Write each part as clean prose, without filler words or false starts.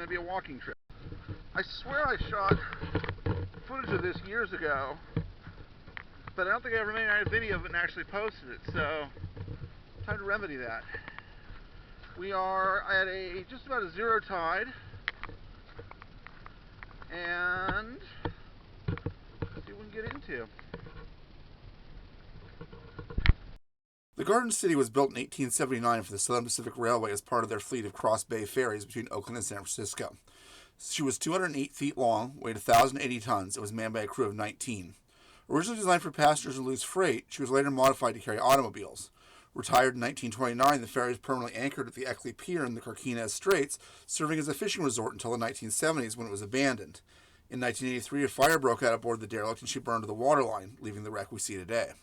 going to be a walking trip. I swear I shot footage of this years ago, but I don't think I ever made a video of it and actually posted it, so time to remedy that. We are at just about a zero tide, and let's see what we can get into. The Garden City was built in 1879 for the Southern Pacific Railway as part of their fleet of cross-bay ferries between Oakland and San Francisco. She was 208 feet long, weighed 1,080 tons, and was manned by a crew of 19. Originally designed for passengers and loose freight, she was later modified to carry automobiles. Retired in 1929, the ferry was permanently anchored at the Eckley Pier in the Carquinez Straits, serving as a fishing resort until the 1970s when it was abandoned. In 1983, a fire broke out aboard the derelict and she burned to the waterline, leaving the wreck we see today.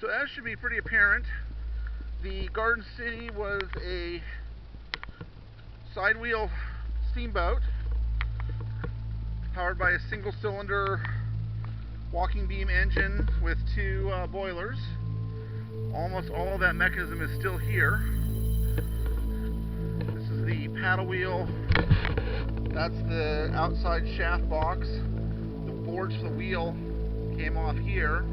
So as should be pretty apparent, the Garden City was a side-wheel steamboat powered by a single-cylinder walking beam engine with two boilers. Almost all of that mechanism is still here. This is the paddle wheel. That's the outside shaft box. The boards for the wheel came off here.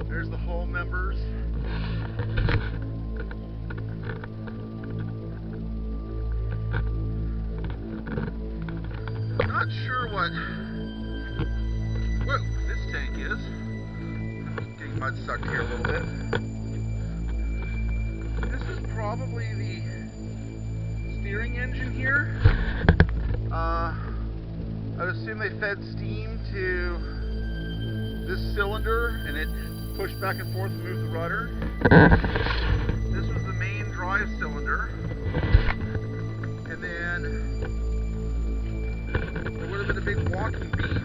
There's the hull members. Not sure what this tank is. Getting mud sucked here a little bit. This is probably the steering engine here. I'd assume they fed steam to this cylinder and it pushed back and forth and moved the rudder. This was the main drive cylinder. And then there would have been a big walking beam,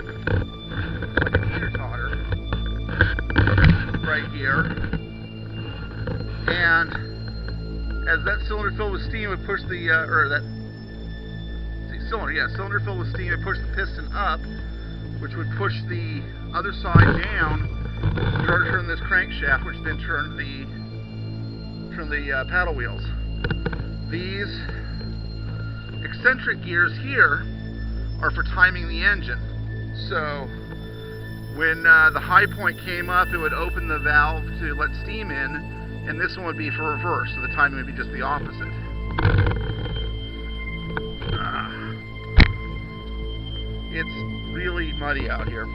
like a teeter-totter, right here. And as that cylinder filled with steam, it would push cylinder filled with steam, it pushed the piston up, which would push the other side down in order to turn this crankshaft, which then turned the paddle wheels. These eccentric gears here are for timing the engine. So when the high point came up, it would open the valve to let steam in, and this one would be for reverse, so the timing would be just the opposite. It's really muddy out here.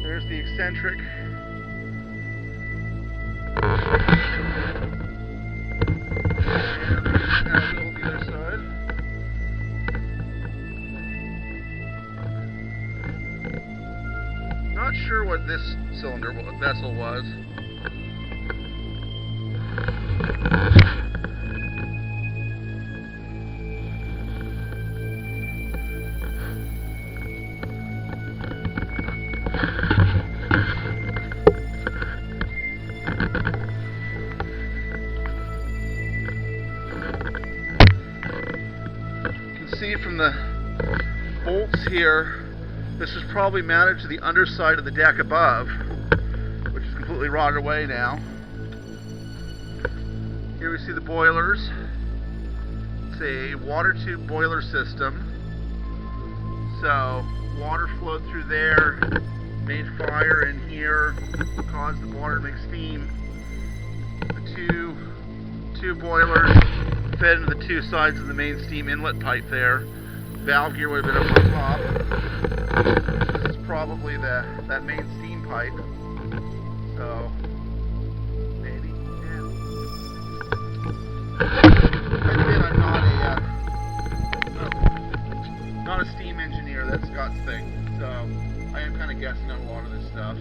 There's the eccentric. And the other side. Not sure what this vessel was. See from the bolts here, this is probably mounted to the underside of the deck above, which is completely rotted away now. Here we see the boilers. It's a water tube boiler system. So water flowed through there, made fire in here, caused the water to make steam. The two boilers fed into the two sides of the main steam inlet pipe there. Valve gear would have been up on top. This is probably that main steam pipe. So maybe, yeah. Again, I'm not a steam engineer. That's Scott's thing. So I am kind of guessing on a lot of this stuff.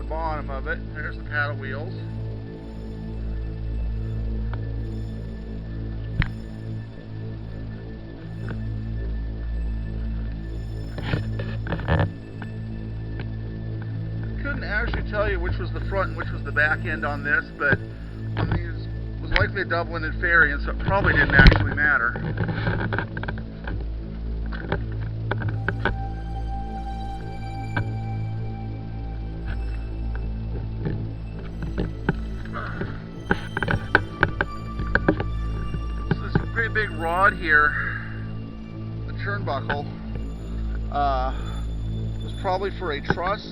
bottom of it. There's the paddle wheels. Couldn't actually tell you which was the front and which was the back end on this, but on these it was likely a double-ended ferry, and so it probably didn't actually matter. So this great big rod here, the turnbuckle, was probably for a truss.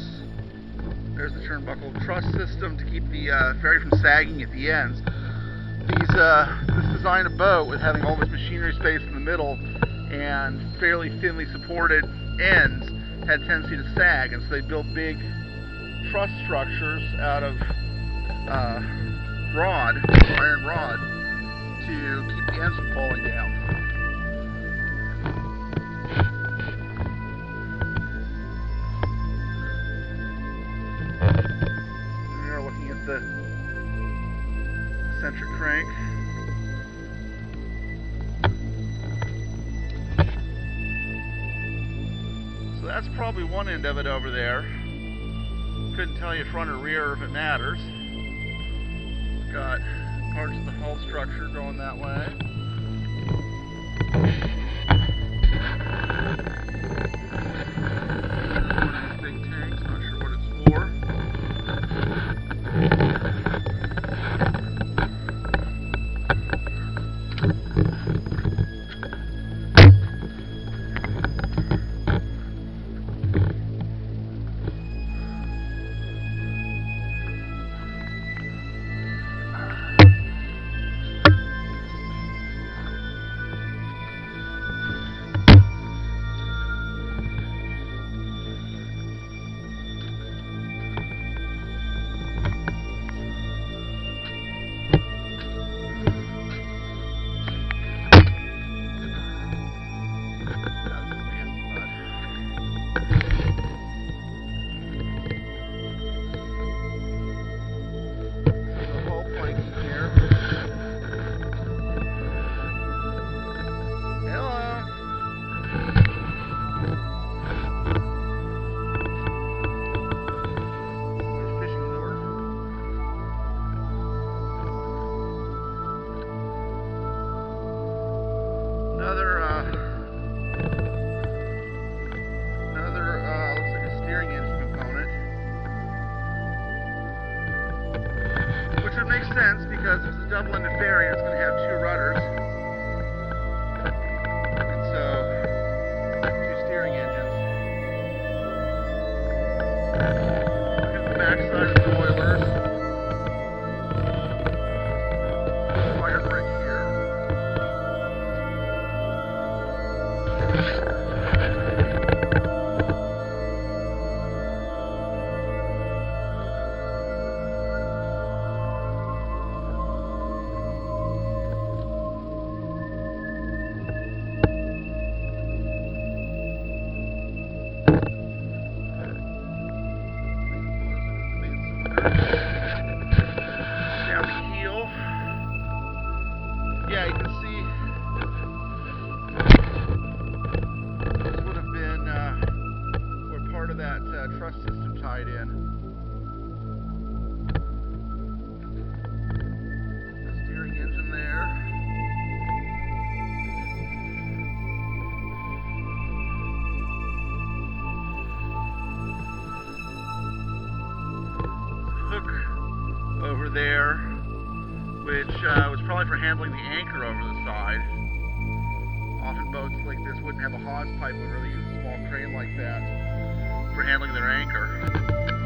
There's the turnbuckle truss system to keep the ferry from sagging at the ends. This design of boat with having all this machinery space in the middle and fairly thinly supported ends had a tendency to sag, and so they built big truss structures out of iron rod, to keep the ends from falling down. The eccentric crank. So that's probably one end of it over there. Couldn't tell you front or rear if it matters. Got parts of the hull structure going that way. One of these big tanks, not sure what it's for. Looks like a steering engine component, which would make sense because it's a double-ended ferry and it's going to have two rudders, and so two steering engines. Look at the back side of the boilers. Fire brick here. Down the heel. Yeah, you can see this would have been where part of that truss system tied in. The steering engine there. Over there, which was probably for handling the anchor over the side. Often boats like this wouldn't have a hawse pipe, would really use a small crane like that for handling their anchor.